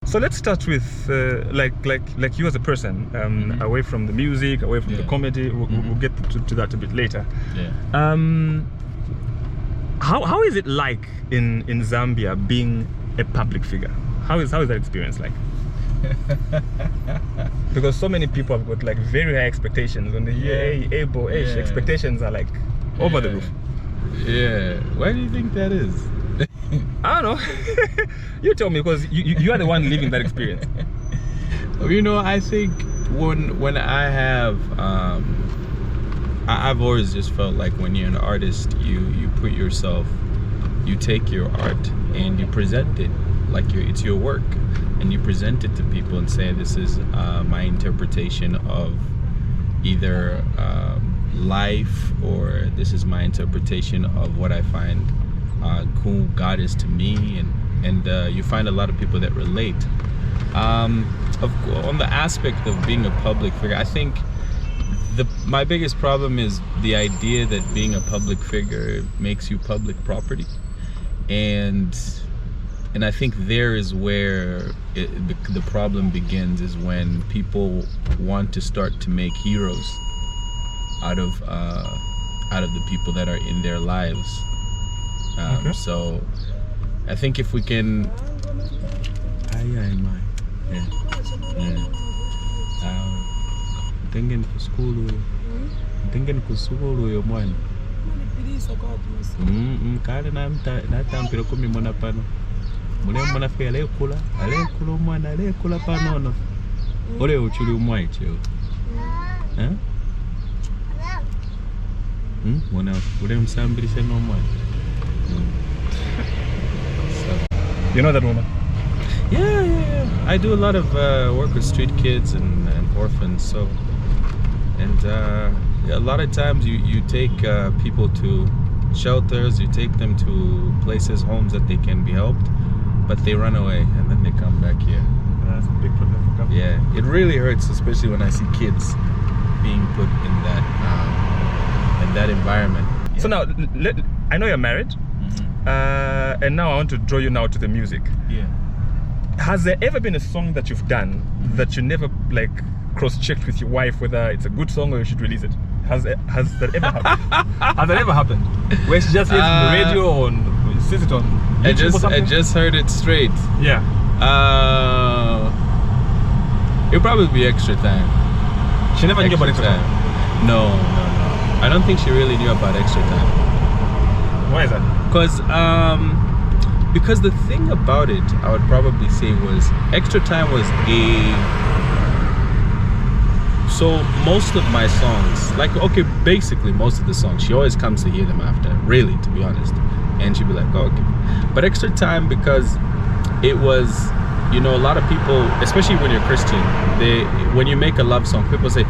So let's start with like you as a person, away from the music, away from the comedy. We'll get to that a bit later. Yeah. How is it like in Zambia being a public figure? How is that experience like? Because so many people have got like very high expectations when they hear hey Abel, expectations are like over the roof. Yeah. Why do you think that is? I don't know. You tell me, because you are the one living that experience. You know, I think when I have I've always just felt like when you're an artist, you put yourself, you take your art and you present it like it's your work, and you present it to people and say, this is my interpretation of either life, or this is my interpretation of what I find who God is to me, and you find a lot of people that relate. On the aspect of being a public figure, I think my biggest problem is the idea that being a public figure makes you public property, and I think there is where the problem begins, is when people want to start to make heroes out of the people that are in their lives. So I think if we can thinking for school yo mwana kale natampira kumi mwana pano mune mwana fe alekula mwana alekula panono ole uchuli umwaiche mwana ule msambirishe no mwana. You know that woman? Yeah. I do a lot of work with street kids and orphans. So, and a lot of times you take people to shelters, you take them to places, homes that they can be helped, but they run away and then they come back here. That's a big problem for government. Yeah, it really hurts, especially when I see kids being put in that environment. Yeah. So now, I know you're married. And now I want to draw you now to the music. Yeah. Has there ever been a song that you've done that you never like cross-checked with your wife whether it's a good song or you should release it? Has that ever happened? Has that ever happened? Where she just hears it on the radio or sees it on YouTube or something? I just heard it straight. Yeah. It'll probably be Extra Time. She never knew about Extra Time? No. I don't think she really knew about Extra Time. Why is that? Because the thing about it, I would probably say, was Extra Time was so most of my songs, basically most of the songs, she always comes to hear them after, really, to be honest, and she'd be like, oh, okay. But Extra Time, because it was, a lot of people, especially when you're Christian, when you make a love song, people say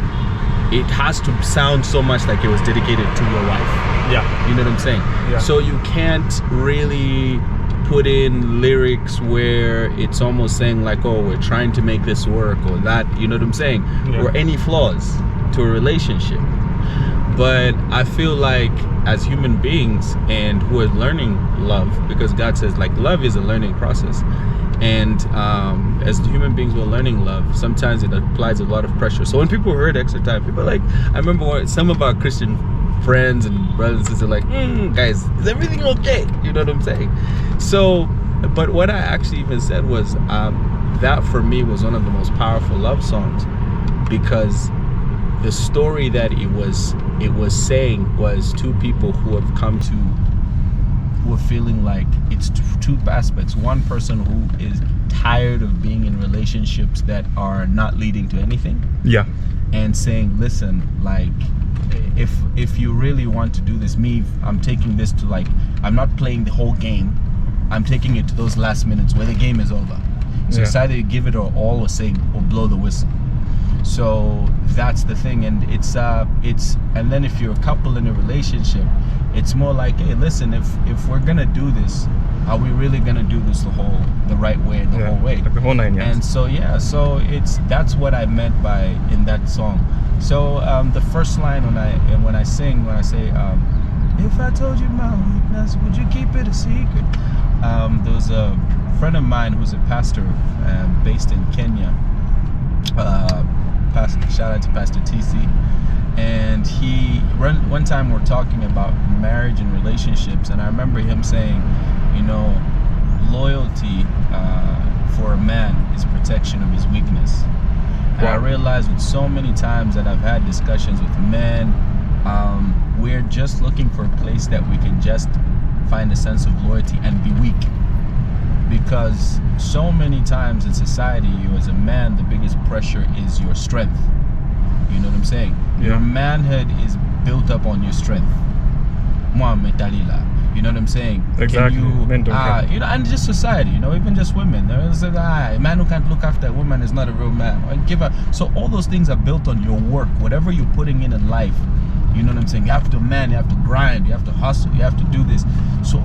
it has to sound so much like it was dedicated to your wife. Yeah. You know what I'm saying? Yeah. So you can't really put in lyrics where it's almost saying like, oh, we're trying to make this work, or that, you know what I'm saying? Yeah. Or any flaws to a relationship. But I feel like as human beings and who are learning love, because God says like love is a learning process. And as human beings who are learning love, sometimes it applies a lot of pressure. So when people heard Extra Time, people I remember some of our Christian friends and brothers and sisters are like, guys, is everything okay? You know what I'm saying? So, but what I actually even said was that for me was one of the most powerful love songs, because the story that it was saying was two people who have come to, who are feeling like it's two aspects. One person who is tired of being in relationships that are not leading to anything. Yeah. And saying, listen, like, if you really want to do this, I'm taking this to I'm not playing the whole game. I'm taking it to those last minutes where the game is over. So it's either you give it or all, or blow the whistle. So that's the thing, and it's and then if you're a couple in a relationship, it's more like, hey, listen, if we're gonna do this, are we really gonna do this the right way, the whole way? Like the whole 9 years. And so that's what I meant in that song. So the first line when I say, if I told you my weakness, would you keep it a secret? There was a friend of mine who's a pastor based in Kenya. Shout out to Pastor TC. And one time we're talking about marriage and relationships, and I remember him saying, you know, loyalty for a man is protection of his weakness. And I realized with so many times that I've had discussions with men, we're just looking for a place that we can just find a sense of loyalty and be weak. Because so many times in society, you as a man, the biggest pressure is your strength. You know what I'm saying? Yeah. Your manhood is built up on your strength. You know what I'm saying? Exactly. Men don't care. You know, and just society, you know, even just women. There's a man who can't look after a woman is not a real man. So all those things are built on your work, whatever you're putting in life. You know what I'm saying? You have to you have to grind, you have to hustle, you have to do this. So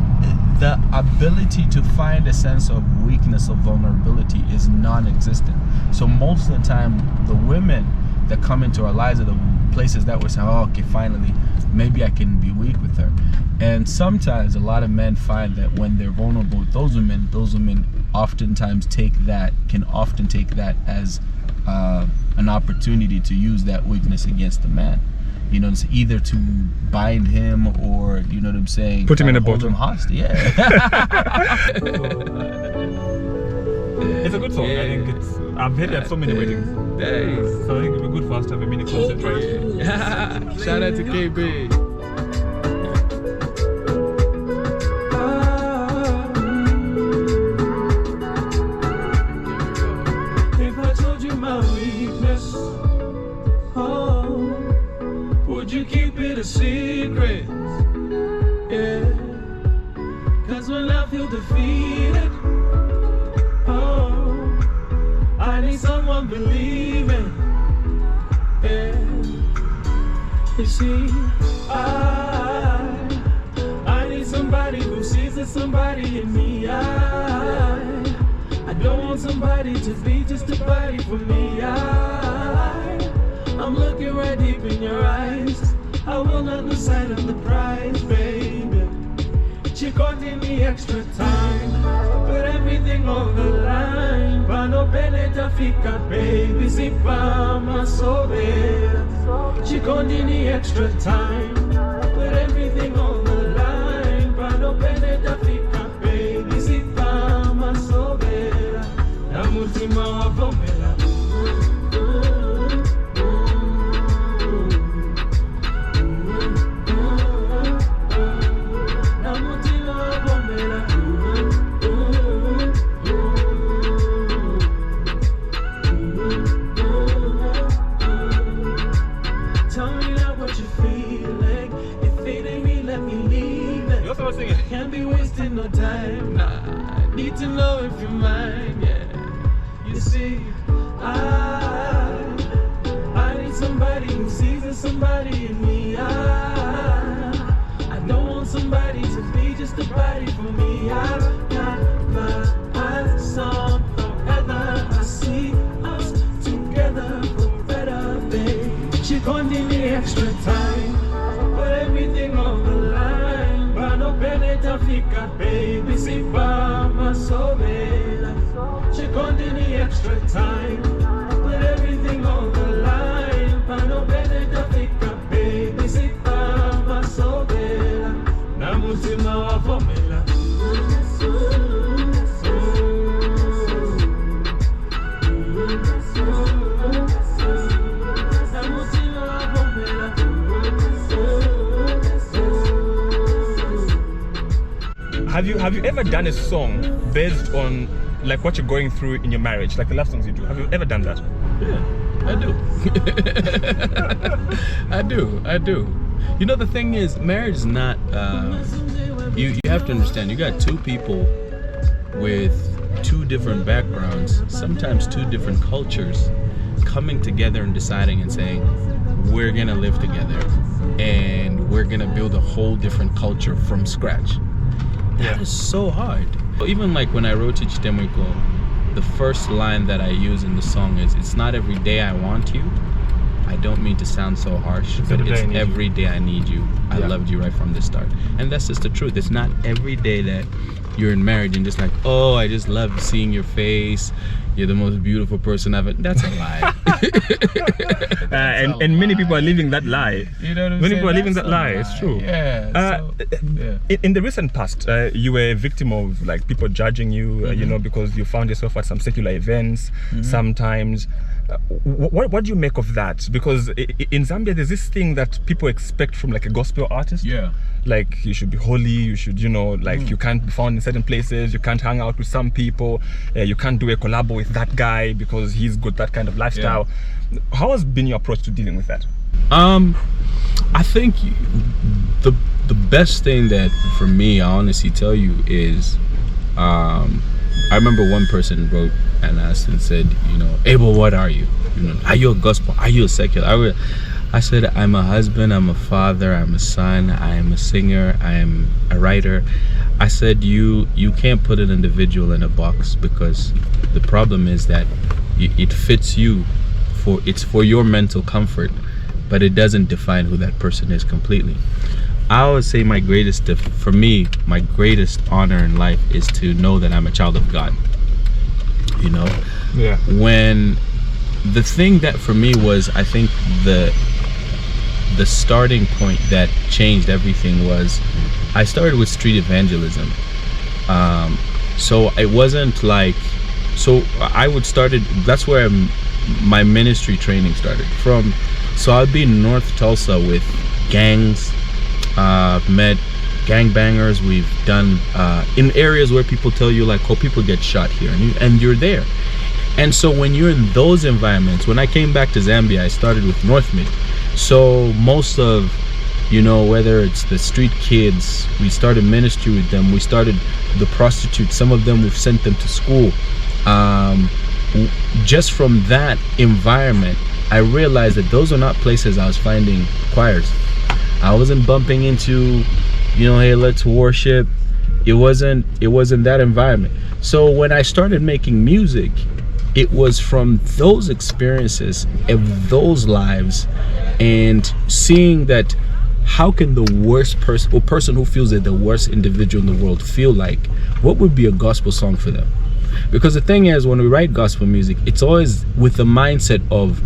the ability to find a sense of weakness, of vulnerability is non-existent. So most of the time, the women that come into our lives are the places that we say, oh, okay, finally, maybe I can be weak with her. And sometimes a lot of men find that when they're vulnerable with those women oftentimes can often take that as an opportunity to use that weakness against the man. You know, it's either to bind him or, you know what I'm saying, put him in a hold bottle. him hostage. Yeah. It's a good song. I think I've heard it at so many weddings. Thanks. So I think it would be good for us to have a mini concert right here. Shout out to KB. If I told you my weakness, would you keep it a secret? Yeah. Cause when I feel defeated, I need someone believing. Yeah. You see, I need somebody who sees that somebody in me. I don't want somebody to be just a body for me. I'm looking right deep in your eyes. I will not lose sight of the prize, baby. Chick on the extra time, put everything on the line. Pano peneta fika, baby, zipa masobera. Chick on the extra time, put everything on the line. Pano peneta fika, baby, zipa masobera. Namutima wa vomela. Can't be wasting no time. Nah, I need to know if you're mine. Yeah, you see, I need somebody who sees there's somebody in me. I don't want somebody to be just a body for me. I got my song forever. I see us together forever, babe. She gon' need the extra time, put everything on the line. No peneta fica, baby, zipa masobela. She gon' need the extra time, put everything on the line. No peneta fica, baby, zipa masobela. Namutima wa vomela. Have you ever done a song based on like what you're going through in your marriage, like the love songs you do? Have you ever done that? Yeah, I do. I do. You know, the thing is, marriage is not. You have to understand. You got two people with two different backgrounds, sometimes two different cultures, coming together and deciding and saying, we're gonna live together, and we're gonna build a whole different culture from scratch. That is so hard. Even like when I wrote Chichitemwiko, the first line that I use in the song is, it's not every day I want you, I don't mean to sound so harsh, but it's every day I need you. I loved you right from the start. And that's just the truth. It's not every day that you're in marriage and just like, oh, I just love seeing your face. You're the most beautiful person I've ever. That's a lie. And many people are living that lie. You know what I'm saying? Many people are living that lie. It's true. Yeah. In the recent past, you were a victim of like people judging you, you know, because you found yourself at some secular events. Sometimes, what do you make of that? Because in Zambia, there's this thing that people expect from like a gospel artist. Yeah. Like you should be holy, you should, you know, like you can't be found in certain places, you can't hang out with some people, you can't do a collabo with that guy because he's got that kind of lifestyle. How has been your approach to dealing with that? I think the best thing that for me, I honestly tell you is, I remember one person wrote and asked and said, you know, Abel, what are you? You know, are you a gospel? Are you a secular? I said, I'm a husband, I'm a father, I'm a son, I am a singer, I am a writer. I said, you can't put an individual in a box, because the problem is that it fits you, it's for your mental comfort, but it doesn't define who that person is completely. I always say for me, my greatest honor in life is to know that I'm a child of God. You know? Yeah. When the thing that for me was, I think the starting point that changed everything was, I started with street evangelism. So it wasn't like, so I would started, that's where my ministry training started from. So I'd be in North Tulsa with gangs, met gangbangers. We've done in areas where people tell you like, oh, people get shot here, and you're there. And so when you're in those environments, when I came back to Zambia, I started with North Mid. So most of, you know, whether it's the street kids, we started ministry with them. We started the prostitutes. Some of them we've sent them to school. Just from that environment, I realized that those are not places I was finding choirs. I wasn't bumping into, you know, hey, let's worship. It wasn't that environment. So when I started making music, it was from those experiences of those lives, and seeing that how can the worst person, or person who feels that the worst individual in the world, feel like, what would be a gospel song for them? Because the thing is, when we write gospel music, it's always with the mindset of,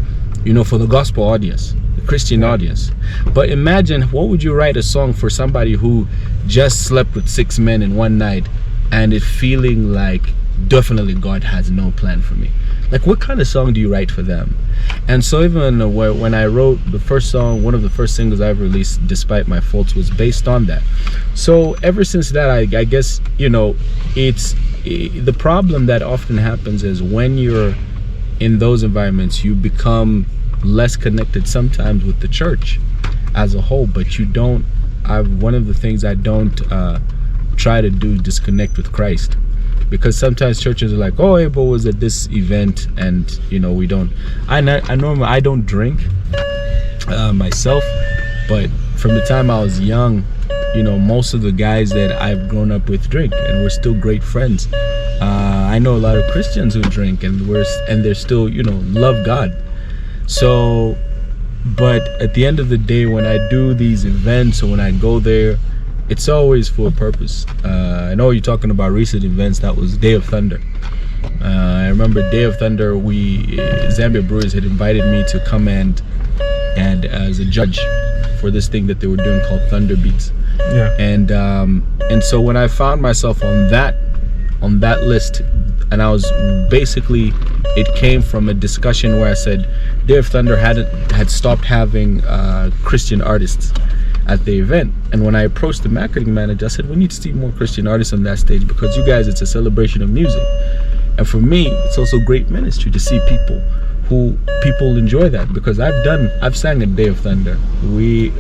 you know, for the gospel audience, the Christian audience. But imagine, what would you write a song for somebody who just slept with 6 men in one night and is feeling like, definitely God has no plan for me? Like, what kind of song do you write for them? And so even when I wrote the first song, one of the first singles I've released, Despite My Faults, was based on that. So ever since that, I guess, you know, the problem that often happens is when you're in those environments, you become less connected sometimes with the church as a whole, but you don't, one of the things I don't try to do is disconnect with Christ. Because sometimes churches are like, oh, Abel was at this event, and you know, we don't. I normally don't drink myself, but from the time I was young, you know, most of the guys that I've grown up with drink, and we're still great friends. I know a lot of Christians who drink, and they're still, you know, love God. So, but at the end of the day, when I do these events or when I go there, it's always for a purpose. I know you're talking about recent events. That was Day of Thunder. I remember Day of Thunder, Zambia Brewers had invited me to come and as a judge for this thing that they were doing called Thunder Beats. Yeah. And so when I found myself on that list, and I was basically, it came from a discussion where I said Day of Thunder had stopped having Christian artists at the event. And when I approached the marketing manager, I said, we need to see more Christian artists on that stage, because you guys, it's a celebration of music. And for me, it's also great ministry to see people enjoy that, because I've sang at Day of Thunder. We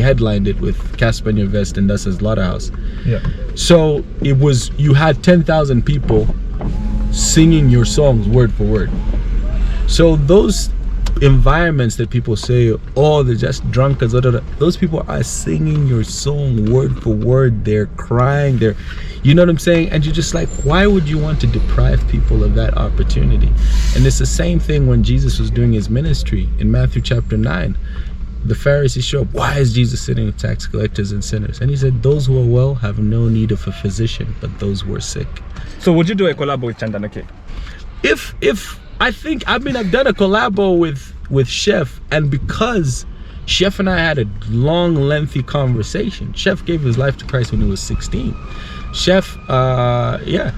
headlined it with Casper Vest and Us as Slaughterhouse. Yeah. So you had 10,000 people singing your songs word for word. So those environments that people say, oh, they're just drunkards, those people are singing your song word for word. They're crying, you know what I'm saying? And you're just like, why would you want to deprive people of that opportunity? And it's the same thing when Jesus was doing his ministry in Matthew chapter 9. The Pharisees show up, why is Jesus sitting with tax collectors and sinners? And he said, those who are well have no need of a physician, but those who are sick. So would you do a collab with Chanda? If I think, I've done a collabo with Chef, and because Chef and I had a long, lengthy conversation. Chef gave his life to Christ when he was 16. Chef, yeah.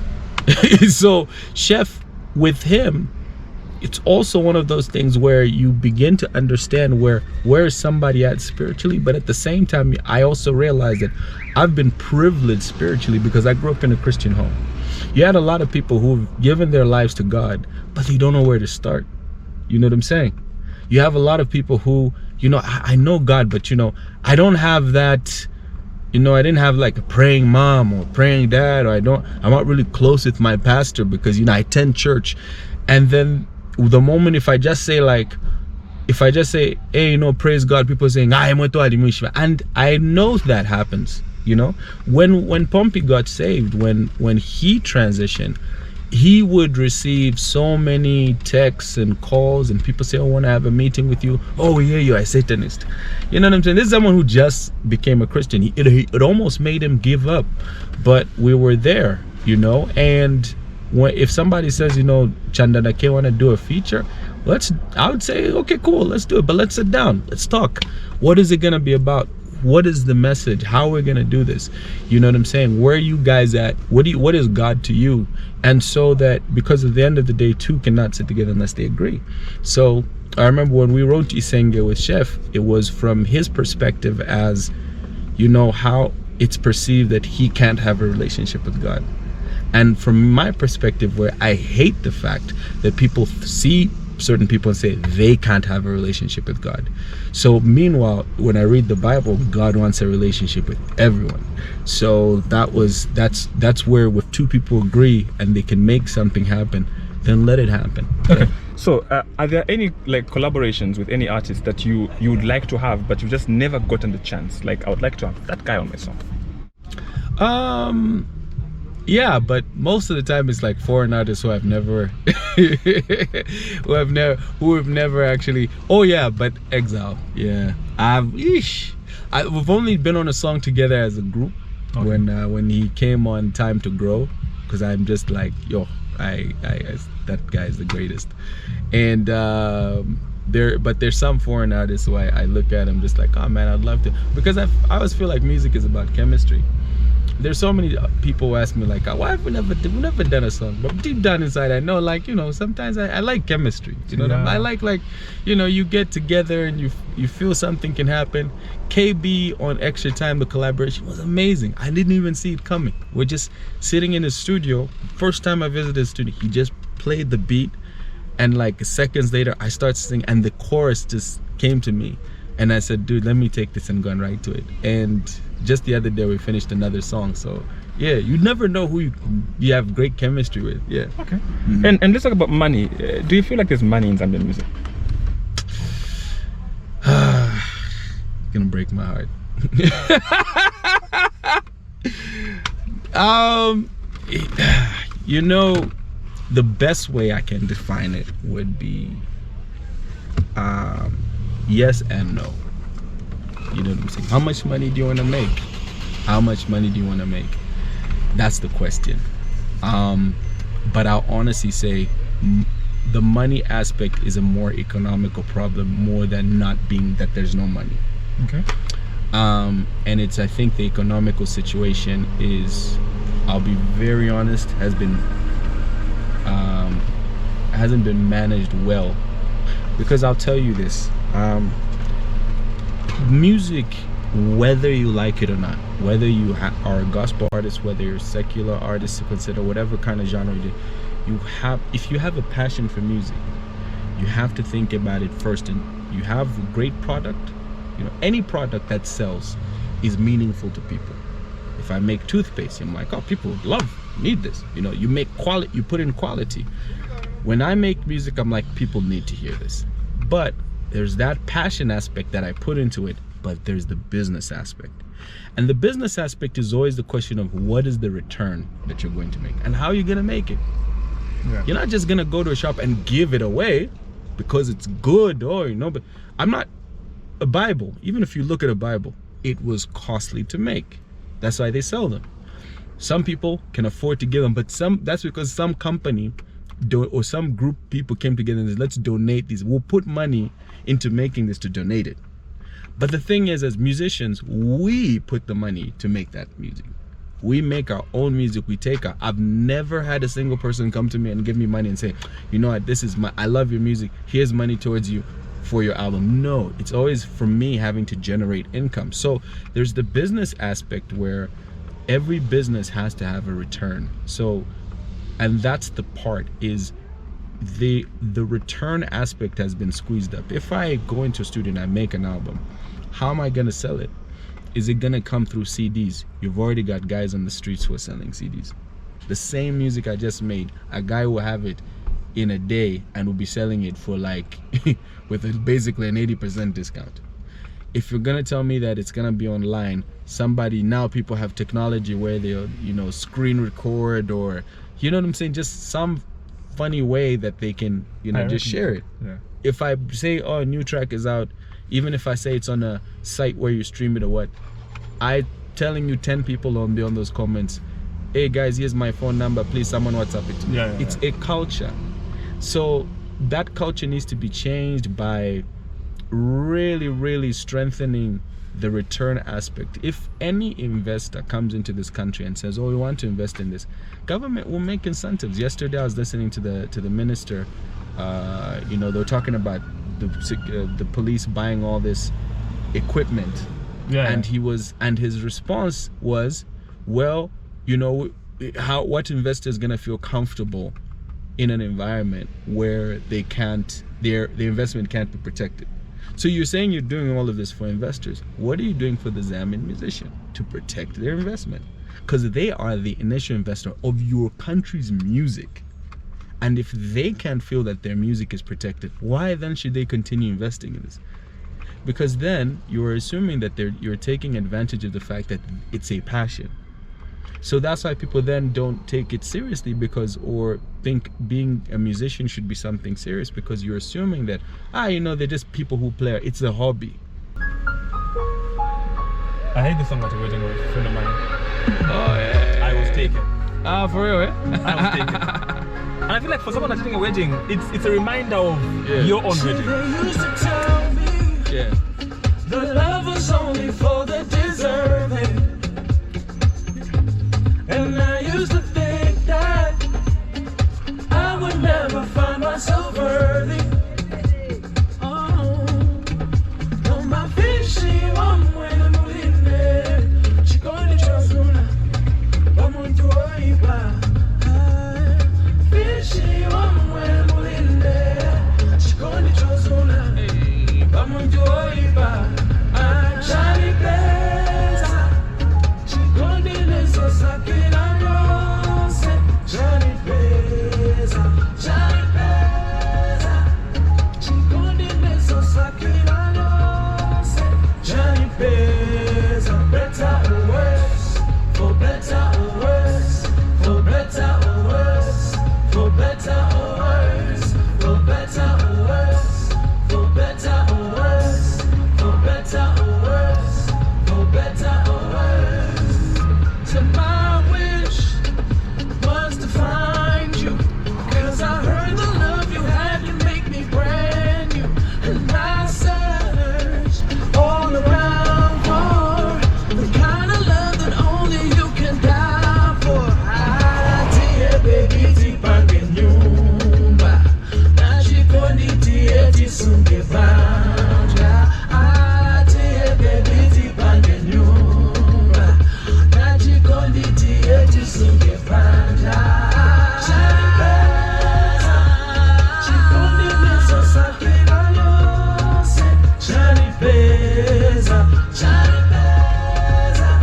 So Chef, with him, it's also one of those things where you begin to understand where is somebody at spiritually, but at the same time, I also realize that I've been privileged spiritually because I grew up in a Christian home. You had a lot of people who've given their lives to God, but they don't know where to start. You know what I'm saying? You have a lot of people who, you know, I know God, but, you know, I don't have that, you know, I didn't have like a praying mom or praying dad, or I'm not really close with my pastor because, you know, I attend church. And then the moment if I just say, hey, you know, praise God, people are saying, and I know that happens, you know. When Pompey got saved, when he transitioned, he would receive so many texts and calls, and people say, I want to have a meeting with you. Oh yeah, you're a Satanist. You know what I'm saying? This is someone who just became a Christian. It almost made him give up, but we were there, you know. And if somebody says, you know, Chanda Nake want to do a feature, I would say, okay, cool, let's do it. But let's sit down, let's talk. What is it gonna be about? What is the message? How are we gonna do this? You know what I'm saying? Where are you guys at? What is God to you? And so that, because at the end of the day, two cannot sit together unless they agree. So I remember when we wrote Isenge with Chef, it was from his perspective as, you know, how it's perceived that he can't have a relationship with God. And from my perspective, where I hate the fact that people see certain people and say they can't have a relationship with God. So meanwhile, when I read the Bible, God wants a relationship with everyone. So that's where, if two people agree and they can make something happen, then let it happen. Okay. Yeah. So are there any like collaborations with any artist that you would like to have, but you've just never gotten the chance? Like, I would like to have that guy on my song. Yeah, but most of the time it's like foreign artists who I've never who have never actually. Oh yeah, but Exile. Yeah, we've only been on a song together as a group. Okay. When he came on Time to Grow, because I'm just like, yo, that guy is the greatest. And there's some foreign artists who I look at, I'm just like, oh man, I'd love to, because I always feel like music is about chemistry. There's so many people who ask me like, why have we never done a song? But deep down inside, I know, like, you know, sometimes I like chemistry. You know, yeah. I like, you know, you get together and you feel something can happen. KB on Extra Time, the collaboration was amazing. I didn't even see it coming. We're just sitting in the studio. First time I visited the studio, he just played the beat, and like seconds later, I start singing, and the chorus just came to me. And I said, dude, let me take this and go right to it. And just the other day, we finished another song. So yeah, you never know who you have great chemistry with. Yeah. Okay. Mm-hmm. And let's talk about money. Do you feel like there's money in Zambian music? It's gonna break my heart. You know, the best way I can define it would be yes and no. You know what I'm saying? How much money do you want to make? How much money do you want to make? That's the question. But I'll honestly say the money aspect is a more economical problem, more than not being that there's no money. Okay. And I think the economical situation is, I'll be very honest, hasn't been managed well. Because I'll tell you this, music, whether you like it or not, whether you are a gospel artist, whether you're a secular artist, to consider whatever kind of genre if you have a passion for music, you have to think about it first. And you have a great product, you know, any product that sells is meaningful to people. If I make toothpaste, I'm like, oh, people need this. You know, you make quality, you put in quality. When I make music, I'm like, people need to hear this. But there's that passion aspect that I put into it, but there's the business aspect. And the business aspect is always the question of what is the return that you're going to make and how you're going to make it. Yeah. You're not just going to go to a shop and give it away because it's good, or, you know, but I'm not, a Bible, even if you look at a Bible, it was costly to make. That's why they sell them. Some people can afford to give them, but that's because some company or some group of people came together and said, let's donate these. We'll put money into making this to donate it. But the thing is, as musicians, we put the money to make that music. We make our own music. We take our, I've never had a single person come to me and give me money and say, you know what, this is I love your music. Here's money towards you for your album. No, it's always for me having to generate income. So there's the business aspect where every business has to have a return. So, and that's the part, is the return aspect has been squeezed up. If I go into a studio and I make an album, how am I gonna sell it? Is it gonna come through CDs? You've already got guys on the streets who are selling CDs. The same music I just made, a guy will have it in a day and will be selling it for like with basically an 80% discount. If you're gonna tell me that it's gonna be online, somebody, now people have technology where they'll, you know, screen record, or, you know what I'm saying, just some funny way that they can, you know, just share it. Yeah. If I say, oh, a new track is out, even if I say it's on a site where you stream it or what, I telling you 10 people will be on those comments, hey guys, here's my phone number, please someone WhatsApp it to me. It's a culture. So that culture needs to be changed by really strengthening the return aspect. If any investor comes into this country and says, oh, we want to invest in this, government will make incentives. Yesterday I was listening to the minister, you know, they were talking about the police buying all this equipment, and his response was, well, you know, what investor is going to feel comfortable in an environment where they can't, their investment can't be protected. So you're saying you're doing all of this for investors. What are you doing for the Zambian musician to protect their investment? Because they are the initial investor of your country's music. And if they can't feel that their music is protected, why then should they continue investing in this? Because then you're assuming that you're taking advantage of the fact that it's a passion. So that's why people then don't take it seriously, or think being a musician should be something serious, because you're assuming that, you know, they're just people who play. It's a hobby. I hate the song that you're waiting with a friend of mine. Oh yeah. I was taken. For real, eh? I was taken. And I feel like for someone attending a wedding, it's a reminder of your own wedding. They used to tell me the love was only for the deserving. And I used to think that I would never find myself worthy. Oh, no, my fishy one when I'm in there. She going to trust me. I'm going to worry about. Fishy one when I'm in there. She going to trust me. I'm going to worry about. I'm Johnny Blazer. She going to listen so suck it on your set. Johnny Blazer. Johnny Blazer. She going to listen so suck it on your set. Johnny Blazer. Better or worse. For better or worse. For better or worse. For better or worse. For better or worse. For better or worse. For better or worse. For better or worse. So my wish was to find you, 'cause I heard the love you had to make me brand new. And I searched all around for the kind of love that only you can die for. I baby deep in nyumba na jikoni tieti sunge banja. I baby deep in nyumba na jikoni tieti sunge banja. Jikoni meso sakira yose. Johnny Blazer, Johnny Blazer.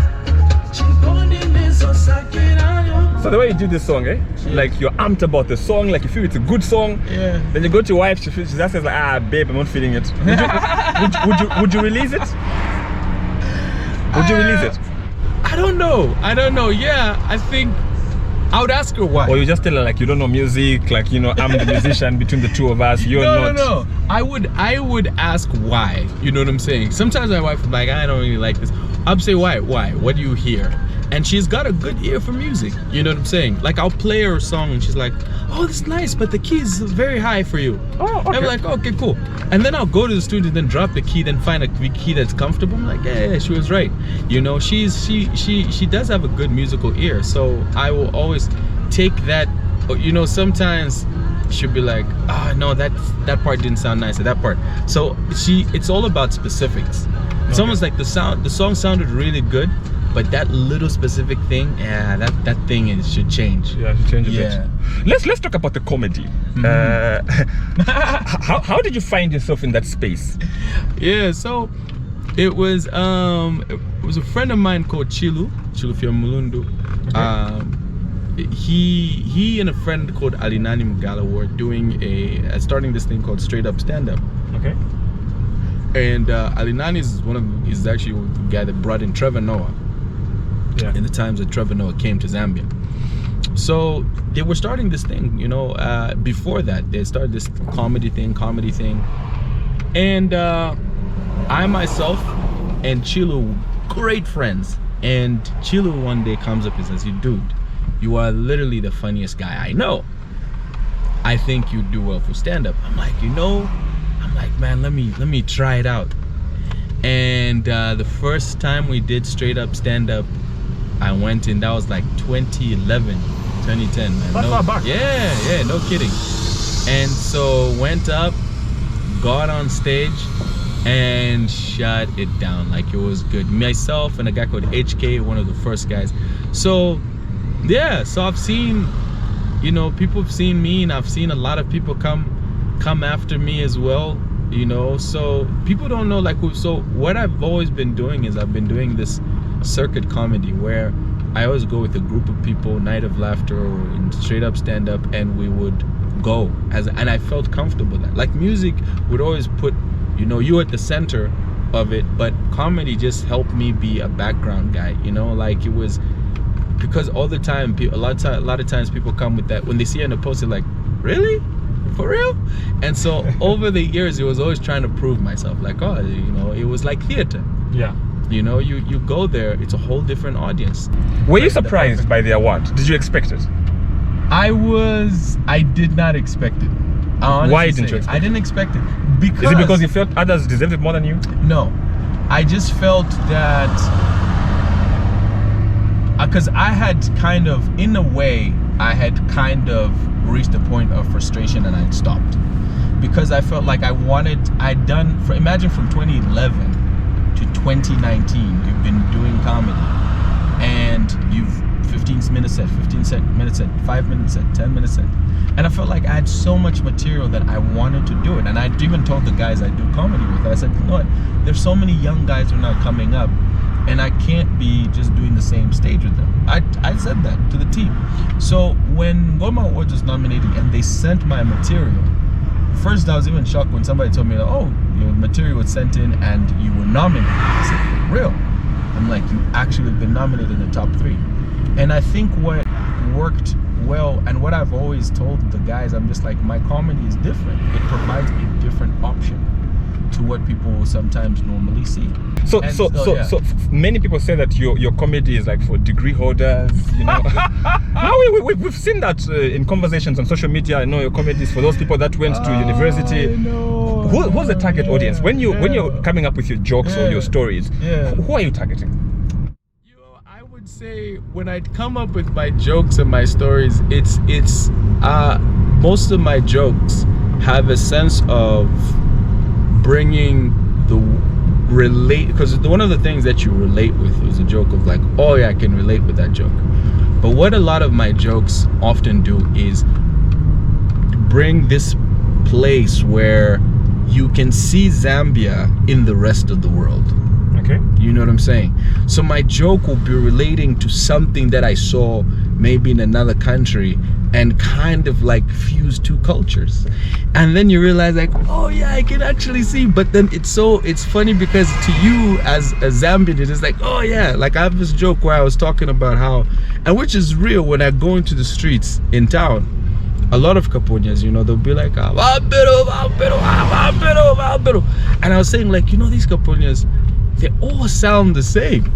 Jikoni meso sakira yose. So the way you do this song, eh? Like you're amped about the song, like you feel it's a good song. Yeah. Then you go to your wife, she just says like, babe, I'm not feeling it. Would you release it? Would you release it? I don't know. Yeah, I think I would ask her why. Or you just tell her like you don't know music, like I'm the musician between the two of us. You're not. No. I would ask why. You know what I'm saying? Sometimes my wife is like, I don't really like this. I'll say why? What do you hear? And she's got a good ear for music. You know what I'm saying? Like I'll play her a song and she's like, oh, that's nice, but the key is very high for you. Oh, okay. I'm like, okay, cool. And then I'll go to the studio, then drop the key, then find a key that's comfortable. I'm like, yeah, she was right. You know, she does have a good musical ear. So I will always take that. You know, sometimes she'll be like, no, that part didn't sound nice, or that part. So it's all about specifics. It's almost like the song sounded really good, but that little specific thing, that thing should change. Yeah, it should change a bit. Let's talk about the comedy. How did you find yourself in that space? Yeah, so it was a friend of mine called Chilu Mulundu. Okay. He and a friend called Alinani Mugala were doing starting this thing called Straight Up Stand Up. Okay. And Alinani is actually the guy that brought in Trevor Noah. Yeah. In the times that Trevor Noah came to Zambia. So they were starting this thing, you know, before that they started this comedy thing. And I myself and Chilu, great friends. And Chilu one day comes up and says, dude, you are literally the funniest guy I know. I think you do well for stand-up. I'm like, man, let me try it out. And the first time we did Straight Up Stand-Up, I went in, that was like 2011, 2010, man. That's far back. Yeah, no kidding. And so went up, got on stage, and shut it down. Like it was good. Myself and a guy called HK, one of the first guys. So yeah, so I've seen, you know, people have seen me, and I've seen a lot of people come after me as well, you know. So people don't know, like, so what I've always been doing is I've been doing this circuit comedy where I always go with a group of people, Night of Laughter or in Straight Up Stand Up, and we would go and I felt comfortable that, like, music would always put, you know, you at the center of it, but comedy just helped me be a background guy, you know. Like, it was because all the time, a lot of times people come with that when they see it in a post, they're like, really, for real? And so over the years, it was always trying to prove myself, like, oh, you know, it was like theater. Yeah. You know, you go there, it's a whole different audience. Were you surprised by the award? Did you expect it? I did not expect it. Why didn't you expect it? I didn't expect it. Because, is it because you felt others deserved it more than you? No. I just felt that, because I had kind of, in a way, I had kind of reached a point of frustration and I'd stopped. Because I felt like imagine from 2011 to 2019, you've been doing comedy, and you've 15 minutes set, 15 minutes set, 5 minutes set, 10 minutes set, and I felt like I had so much material that I wanted to do it. And I even told the guys I do comedy with, I said, you know what, there's so many young guys who are now coming up, and I can't be just doing the same stage with them. I said that to the team. So when Ngoma Awards was nominated and they sent my material, first I was even shocked when somebody told me, oh, your material was sent in and you were nominated. I said, for real? I'm like, you actually have been nominated in the top 3. And I think what worked well, and what I've always told the guys, I'm just like, my comedy is different. It provides a different option to what people sometimes normally see. So many people say that your comedy is like for degree holders, you know. No, we've seen that in conversations on social media. I know your comedy is for those people that went to university. Who's the target audience when you're coming up with your jokes or your stories? Who are you targeting? I would say when I come up with my jokes and my stories, it's most of my jokes have a sense of bringing the relate, because one of the things that you relate with is a joke of like, oh yeah, I can relate with that joke. But what a lot of my jokes often do is bring this place where you can see Zambia in the rest of the world. Okay. You know what I'm saying? So my joke will be relating to something that I saw maybe in another country, and kind of like fuse two cultures. And then you realize like, oh yeah, I can actually see. But then it's funny because to you as a Zambian, it's like, oh yeah, like I have this joke where I was talking about how, and which is real, when I go into the streets in town, a lot of Caponians, you know, they'll be like, and I was saying like, you know, these Caponians, they all sound the same.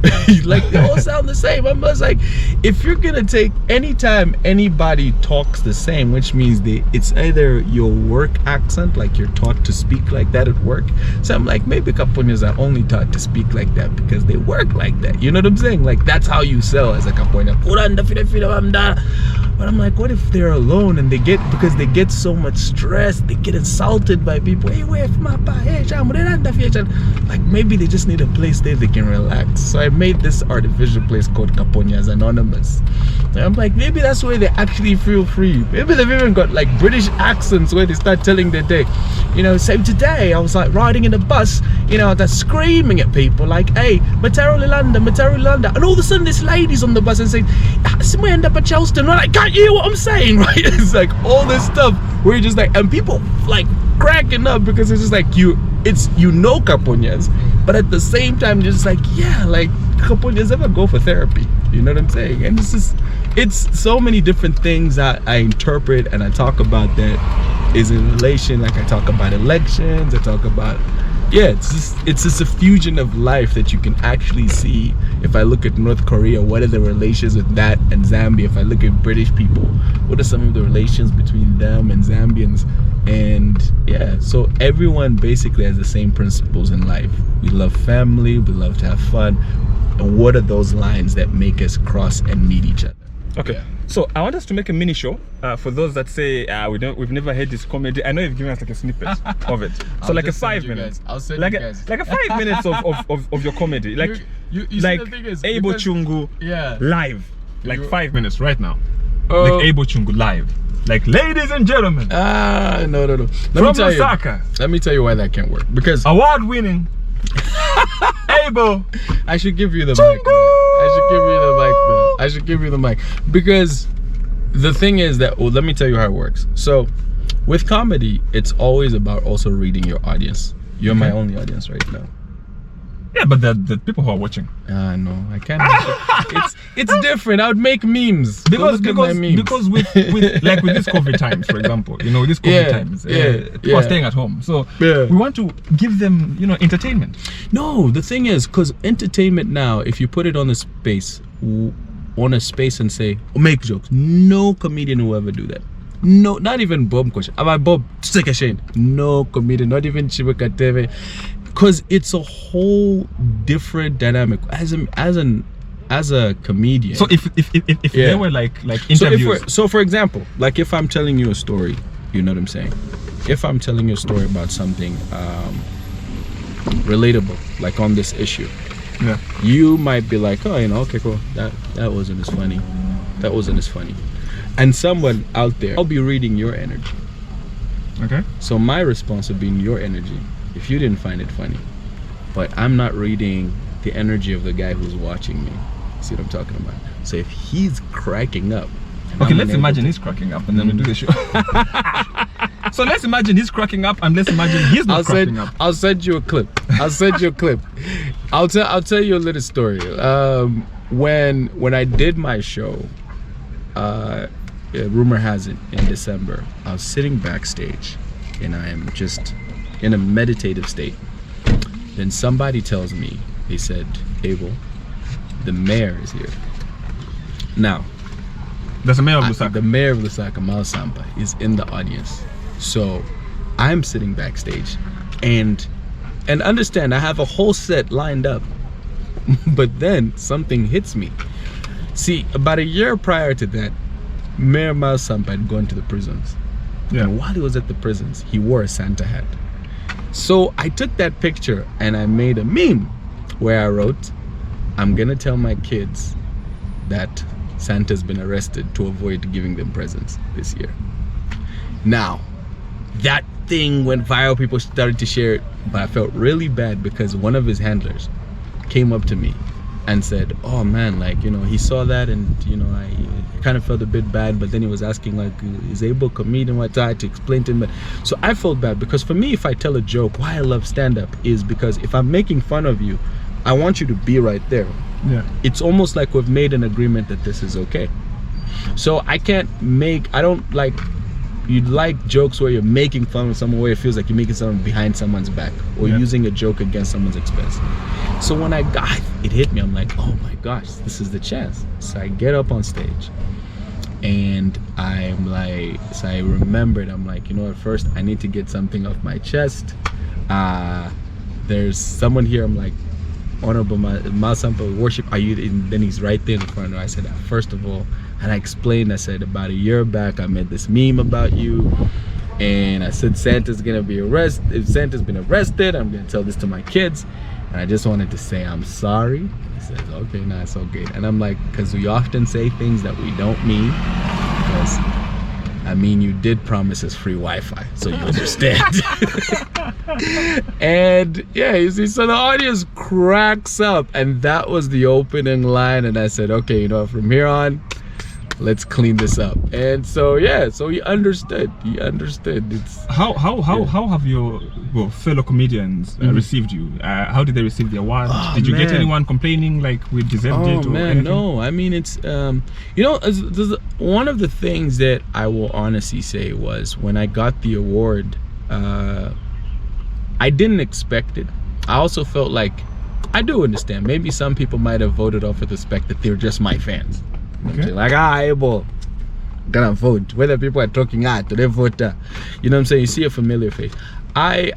Like they all sound the same. I was like, if you're gonna take, anytime anybody talks the same, which means it's either your work accent, like you're taught to speak like that at work. So I'm like, maybe Caponians are only taught to speak like that because they work like that. You know what I'm saying? Like that's how you sell as a Caponia. But I'm like, what if they're alone and because they get so much stress, they get insulted by people. Hey, wait for my pa. Hey, like maybe they just need a place there they can relax. So I made this artificial place called Caponias Anonymous. And I'm like, maybe that's where they actually feel free. Maybe they've even got like British accents where they start telling their day. You know, so today I was like riding in a bus, you know, they're screaming at people like, hey, Matero Landa. And all of a sudden this lady's on the bus and saying, we end up at Chelsea. And I'm like, can't you hear what I'm saying? Right? It's like all this stuff where you're just like, and people like cracking up because it's just like you know Caponias, but at the same time you're just like, yeah, like Caponias ever go for therapy? You know what I'm saying? And it's so many different things that I interpret and I talk about that is in relation. Like I talk about elections, I talk about, yeah, it's just a fusion of life that you can actually see. If I look at North Korea, what are the relations with that and Zambia? If I look at British people, what are some of the relations between them and Zambians? And yeah, so everyone basically has the same principles in life. We love family, we love to have fun. And what are those lines that make us cross and meet each other? Okay, yeah. So I want us to make a mini show for those that say we've never heard this comedy. I know you've given us like a snippet of it, so like a 5 minutes. I'll send like you guys. Like a 5 minutes of your comedy, like you like see, the thing is, Abel Chungu live, like 5 minutes right now. Like Abel Chungu live, like ladies and gentlemen. No. From Lusaka. Let me tell you why that can't work. Because award-winning Abel. I should give you the Chungu. mic. I should give you the mic because the thing is that, well, let me tell you how it works. So with comedy, it's always about also reading your audience. You're my only audience right now. Yeah, but the people who are watching. No, I can't. It's different. I would make memes because with like with these COVID times, for example, you know, these COVID times, people are staying at home, so we want to give them, you know, entertainment. No, the thing is, because entertainment now, if you put it on a space and say, make jokes, no comedian will ever do that. No, not even Bob question. About Bob, take a shame. No comedian, not even Chibaka TV. Because it's a whole different dynamic as a comedian. So if there were like interviews. So for example, like if I'm telling you a story, you know what I'm saying? If I'm telling you a story about something relatable, like on this issue, you might be like, oh, you know, okay, cool, that wasn't as funny. That wasn't as funny. And someone out there, I'll be reading your energy. Okay. So my response would be in your energy. If you didn't find it funny, but I'm not reading the energy of the guy who's watching me. See what I'm talking about? So if he's cracking up, okay, let's imagine he's cracking up and then we do the show. So let's imagine he's cracking up and let's imagine he's not cracking up. I'll send you a clip. I'll tell you a little story. When I did my show, rumor has it, in December, I was sitting backstage and I am just in a meditative state. Then somebody tells me, they said, Abel, the mayor is here. Now, that's the mayor of Lusaka. The mayor of Lusaka, Mal Sampa, is in the audience. So I'm sitting backstage and understand, I have a whole set lined up. But then something hits me. See, about a year prior to that, Mayor Mal Sampa had gone to the prisons. Yeah. And while he was at the prisons, he wore a Santa hat. So I took that picture and I made a meme where I wrote, I'm gonna tell my kids that Santa's been arrested to avoid giving them presents this year. Now, that thing went viral, people started to share it, but I felt really bad because one of his handlers came up to me and said, oh man, like, you know, he saw that, and you know, I kind of felt a bit bad, but then he was asking like, is Abel comedian? What I had to explain to him. So I felt bad, because for me, if I tell a joke, why I love stand-up is because if I'm making fun of you, I want you to be right there. Yeah. It's almost like we've made an agreement that this is okay. So I don't like, you like jokes where you're making fun of someone, where it feels like you're making something behind someone's back, or using a joke against someone's expense. So when I got it, hit me, I'm like, oh my gosh, this is the chance. So I get up on stage, and I'm like, so I remembered, I'm like, you know, at first I need to get something off my chest. There's someone here, I'm like, Honorable Masampa worship, are you? And then he's right there in front of me. I said, first of all, and I explained, I said, about a year back I made this meme about you, and I said Santa's gonna be arrested. If Santa's been arrested, I'm gonna tell this to my kids, and I just wanted to say I'm sorry. He says, okay, nah, it's okay. And I'm like, because we often say things that we don't mean, because I mean, you did promise us free Wi-Fi, so you understand. And yeah, you see, so the audience cracks up, and that was the opening line. And I said, okay, you know, from here on, let's clean this up. And so yeah, so he understood. It's how have your fellow comedians received you? How did they receive the award? Did you get anyone complaining like we deserved it? Oh man, no. I mean, it's you know, one of the things that I will honestly say was, when I got the award, I didn't expect it. I also felt like, I do understand, maybe some people might have voted off with the fact that they're just my fans. Okay. Like, Abel, gonna vote. Whether people are talking do they vote? You know what I'm saying? You see a familiar face. I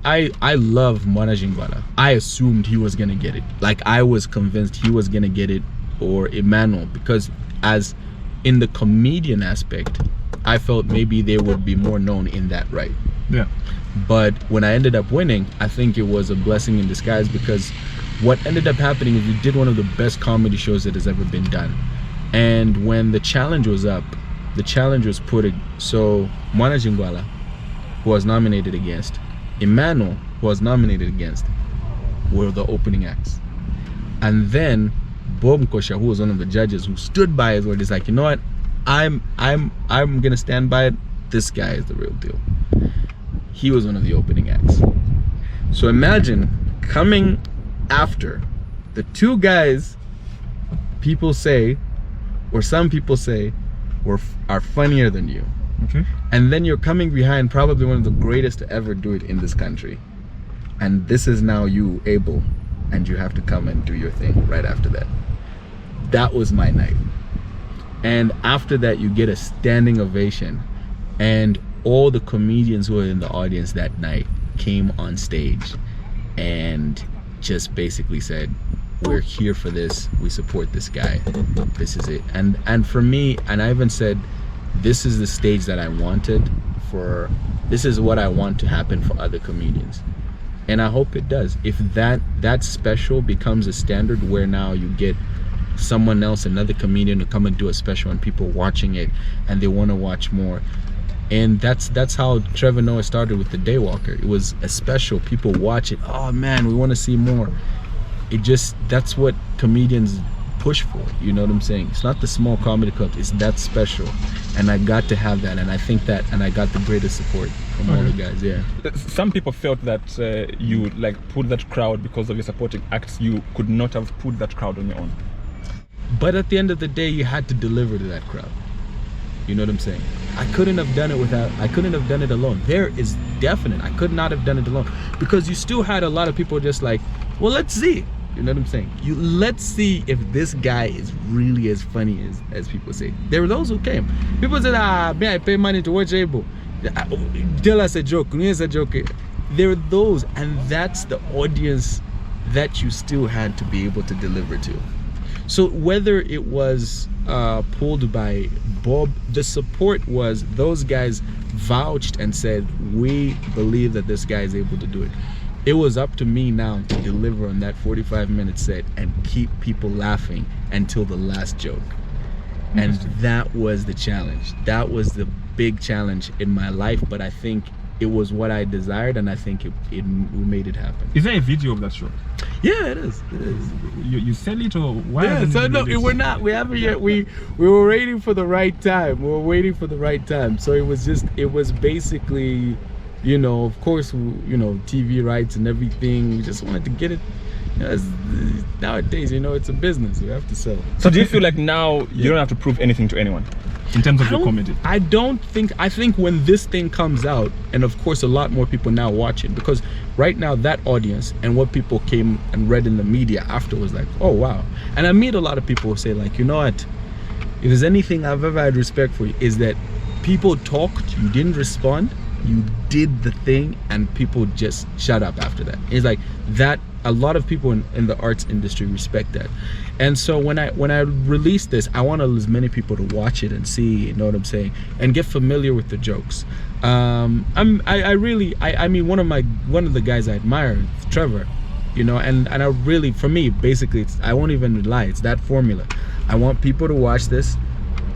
love Mwana Jingwala. I assumed he was gonna get it. Like, I was convinced he was gonna get it, or Emmanuel, because as in the comedian aspect, I felt maybe they would be more known in that right. Yeah. But when I ended up winning, I think it was a blessing in disguise, because what ended up happening is we did one of the best comedy shows that has ever been done. And when the challenge was up, the challenge was so Mwana Jingwala, who was nominated against, Emmanuel, who was nominated against, were the opening acts. And then Bob Nkosha, who was one of the judges, who stood by his word, is like, you know what, I'm gonna stand by it. This guy is the real deal. He was one of the opening acts. So imagine coming after the two guys people say, or some people say, are funnier than you. Okay. And then you're coming behind probably one of the greatest to ever do it in this country. And this is now you, Abel, and you have to come and do your thing right after that. That was my night. And after that, you get a standing ovation. And all the comedians who were in the audience that night came on stage and just basically said, we're here for this, we support this guy, this is it. And for me, and I even said, this is the stage that I wanted for, this is what I want to happen for other comedians. And I hope it does. If that special becomes a standard, where now you get someone else, another comedian, to come and do a special, and people watching it and they want to watch more. And that's how Trevor Noah started with the Daywalker. It was a special, people watch it, oh man, we want to see more. That's what comedians push for, you know what I'm saying? It's not the small comedy clubs, it's that special. And I got to have that, and I think that, and I got the greatest support from all the guys, yeah. Some people felt that you like put that crowd because of your supporting acts. You could not have put that crowd on your own. But at the end of the day, you had to deliver to that crowd. You know what I'm saying? I couldn't have done it alone. There is definite, I could not have done it alone, because you still had a lot of people just like, well, let's see. You know what I'm saying? Let's see if this guy is really as funny as people say. There were those who came. People said, man, I pay money to watch Abel. Tell us a joke. Here's a joke. There are those, and that's the audience that you still had to be able to deliver to. So whether it was pulled by Bob, the support was, those guys vouched and said, we believe that this guy is able to do it. It was up to me now to deliver on that 45-minute set and keep people laughing until the last joke. And that was the challenge. That was the big challenge in my life, but I think it was what I desired, and I think we made it happen. Is there a video of that show? Yeah, it is. It is. You sell it, or why? Yeah, so no, we're not. We haven't yet. We were waiting for the right time. So it was basically, you know, of course, you know, TV rights and everything. We just wanted to get it. You know, nowadays, you know, it's a business. You have to sell. So do you feel like now you don't have to prove anything to anyone in terms of your comedy? I think when this thing comes out, and of course a lot more people now watch it, because right now that audience and what people came and read in the media after was like, oh wow. And I meet a lot of people who say like, you know what, if there's anything I've ever had respect for you, is that people talked, you didn't respond, you did the thing, and people just shut up after that. It's like that. A lot of people in the arts industry respect that. And so when I release this, I want as many people to watch it and see, you know what I'm saying, and get familiar with the jokes. I mean, one of the guys I admire, Trevor, you know, and I really, for me, basically, I won't even lie, it's that formula. I want people to watch this,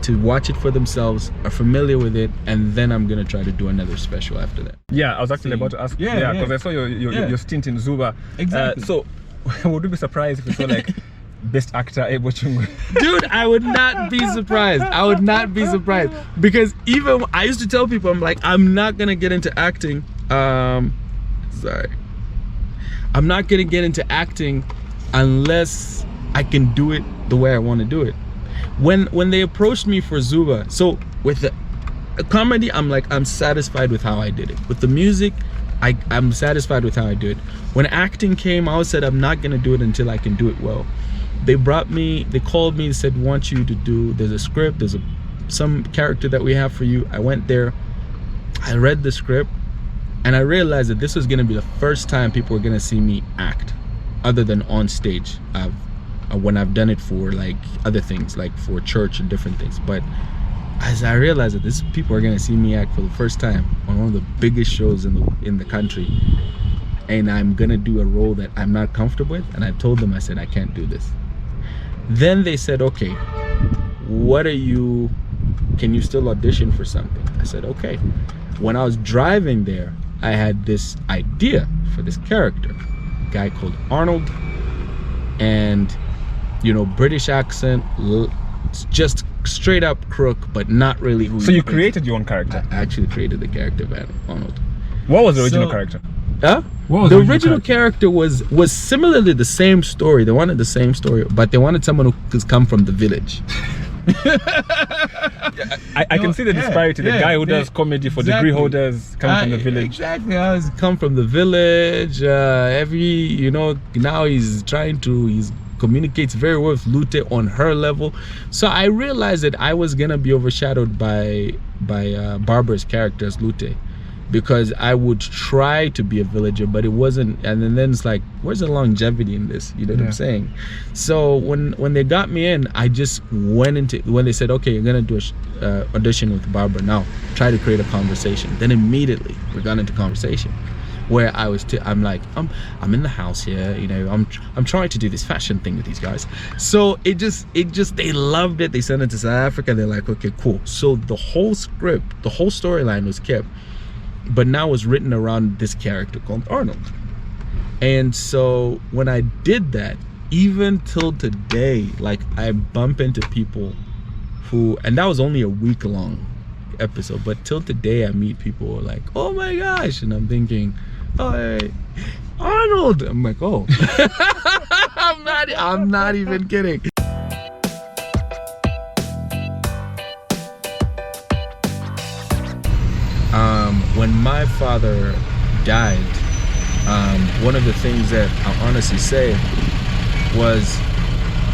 to watch it for themselves, are familiar with it, and then I'm gonna try to do another special after that. Yeah, I was actually about to ask. Yeah, because I saw your stint in Zuba. Exactly. So, would you be surprised if you saw like best actor Abel Chungu? Dude, I would not be surprised. Because even I used to tell people, I'm like, I'm not gonna get into acting. I'm not gonna get into acting unless I can do it the way I want to do it. When they approached me for Zuba, so with the comedy, I'm like, I'm satisfied with how I did it. With the music, I'm satisfied with how I do it. When acting came, I said I'm not gonna do it until I can do it well. They called me, said, want you to do, there's a script, there's some character that we have for you. I went there, I read the script, and I realized that this was gonna be the first time people were gonna see me act, other than on stage. When I've done it for like other things, like for church and different things. But as I realized that people are gonna see me act for the first time on one of the biggest shows in the country, and I'm gonna do a role that I'm not comfortable with, and I told them, I said, I can't do this. Then they said, okay, can you still audition for something? I said, okay. When I was driving there, I had this idea for this character, a guy called Arnold, and you know, British accent, just straight up crook, but not really who. So you created your own character? I actually created the character of Arnold. What was the original character? Huh? The original character was similarly the same story. They wanted the same story, but they wanted someone who could come from the village. I can see the disparity. The guy who does comedy for degree holders coming from the village. Exactly. He's come from the village. Now he's communicates very well with Lute on her level. So I realized that I was gonna be overshadowed by Barbara's character as Lute, because I would try to be a villager, but it wasn't. And then it's like, where's the longevity in this? You know what I'm saying? So when they got me in, I just went into, when they said, okay, you're gonna do a audition with Barbara, now try to create a conversation. Then immediately we got into conversation, where I'm like, I'm in the house here, you know, I'm trying to do this fashion thing with these guys. So it just they loved it. They sent it to South Africa. They're like, okay, cool. So the whole script, the whole storyline was kept, but now was written around this character called Arnold. And so when I did that, even till today, like I bump into people who, and that was only a week-long episode, but till today I meet people who are like, oh my gosh, and I'm thinking, oh, hey, Arnold. I'm like, oh. I'm not even kidding. When my father died, one of the things that I'll honestly say was,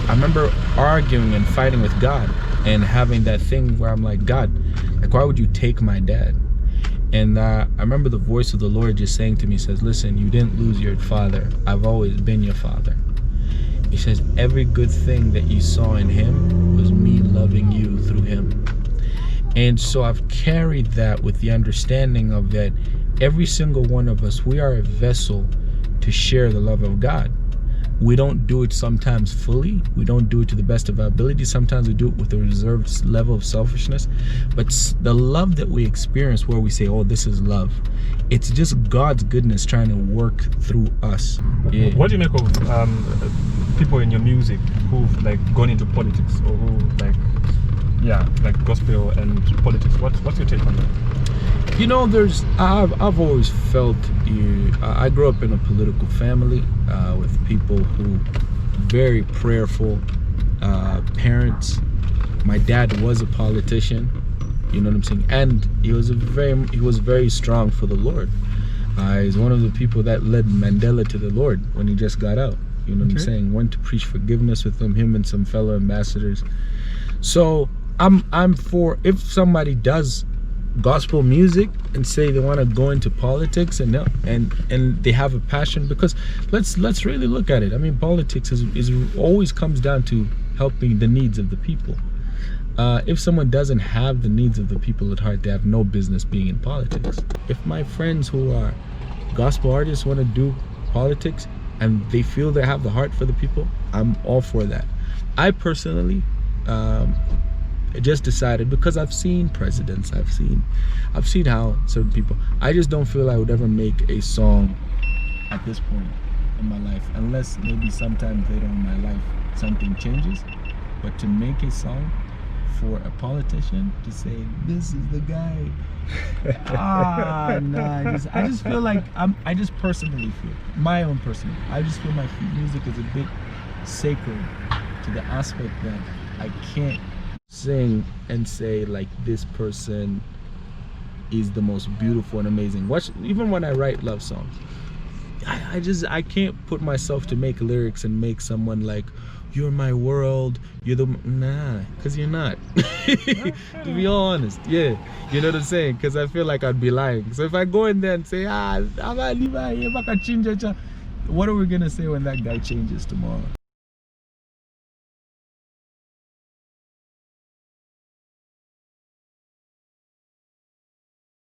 I remember arguing and fighting with God and having that thing where I'm like, God, like, why would you take my dad? And I remember the voice of the Lord just saying to me, says, listen, you didn't lose your father. I've always been your father. He says, every good thing that you saw in him was me loving you through him. And so I've carried that with the understanding of that every single one of us, we are a vessel to share the love of God. We don't do it sometimes fully. We don't do it to the best of our ability. Sometimes we do it with a reserved level of selfishness. But the love that we experience, where we say, oh, this is love, it's just God's goodness trying to work through us. Yeah. What do you make of people in your music who've like gone into politics, or who like gospel and politics? What's your take on that? You know, I've always felt I grew up in a political family with people who very prayerful parents. My dad was a politician, you know what I'm saying, and he was very strong for the Lord. He's one of the people that led Mandela to the Lord when he just got out, you know what I'm saying. Went to preach forgiveness with him and some fellow ambassadors. So I'm for, if somebody does gospel music and say they want to go into politics and they have a passion, because let's really look at it. I mean, politics is always comes down to helping the needs of the people. If someone doesn't have the needs of the people at heart, they have no business being in politics. If my friends who are gospel artists want to do politics and they feel they have the heart for the people, I'm all for that. I personally just decided, because I've seen presidents, I've seen how certain people, I just don't feel I would ever make a song at this point in my life, unless maybe sometime later in my life something changes. But to make a song for a politician, to say this is the guy, nah, I just feel like I just personally feel, my own personal, I just feel my music is a bit sacred to the aspect that I can't sing and say like this person is the most beautiful and amazing. Even when I write love songs, I can't put myself to make lyrics and make someone like, you're my world, you're the, nah, because you're not. To be honest, yeah, you know what I'm saying, because I feel like I'd be lying. So if I go in there and say, what are we gonna say when that guy changes tomorrow?